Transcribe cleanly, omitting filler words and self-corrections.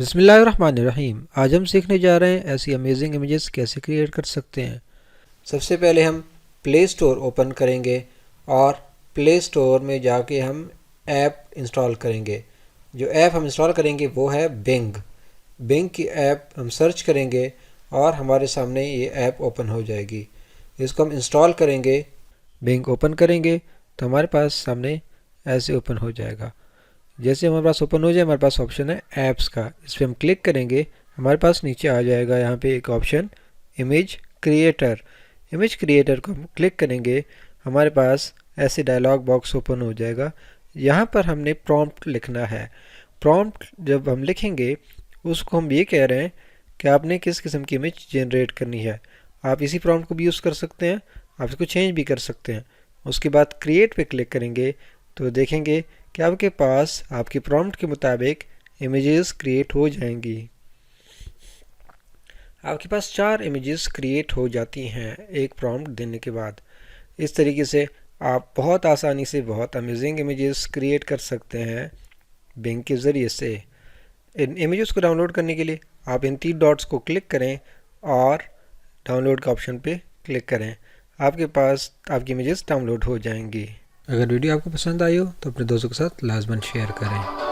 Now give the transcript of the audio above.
बिस्मिल्लाहिर्रहमानिर्रहीम। आज हम सीखने जा रहे हैं ऐसी अमेजिंग इमेजेस कैसे क्रिएट कर सकते हैं। सबसे पहले हम प्ले स्टोर ओपन करेंगे और प्ले स्टोर में जाके हम ऐप इंस्टॉल करेंगे। जो ऐप हम इंस्टॉल करेंगे वो है बिंग। बिंग की ऐप हम सर्च करेंगे और हमारे सामने ये ऐप ओपन हो जाएगी। इसको हम इंस्टॉल करेंगे, बिंग ओपन करेंगे तो हमारे पास सामने ऐसे ओपन हो जाएगा। जैसे हमारे पास ओपन हो जाए, हमारे पास ऑप्शन है ऐप्स का। इस पर हम क्लिक करेंगे, हमारे पास नीचे आ जाएगा यहाँ पे एक option image creator. Image creator को हम क्लिक करेंगे, हमारे पास ऐसे डायलॉग बॉक्स ओपन हो जाएगा। यहाँ पर हमने प्रॉम्प्ट लिखना है। प्रॉम्प्ट जब हम लिखेंगे उसको हम ये कह रहे हैं कि आपने किस किस्म की इमेज जनरेट करनी है। आप इसी प्रॉम्प्ट को भी यूज़ कर सकते हैं, आप इसको चेंज भी कर सकते हैं। उसके बाद क्रिएट पे क्लिक करेंगे तो देखेंगे कि आपके पास आपके प्रॉम्प्ट के मुताबिक इमेजेस क्रिएट हो जाएंगी। आपके पास 4 इमेजेस क्रिएट हो जाती हैं एक प्रॉम्प्ट देने के बाद। इस तरीके से आप बहुत आसानी से बहुत अमेजिंग इमेजेस क्रिएट कर सकते हैं बिंग के ज़रिए से। इन इमेजेस को डाउनलोड करने के लिए आप इन 3 डॉट्स को क्लिक करें और डाउनलोड का ऑप्शन पे क्लिक करें। आपके पास आपकी इमेजेस डाउनलोड हो जाएंगी। अगर वीडियो आपको पसंद आई हो तो अपने दोस्तों के साथ लाजमन शेयर करें।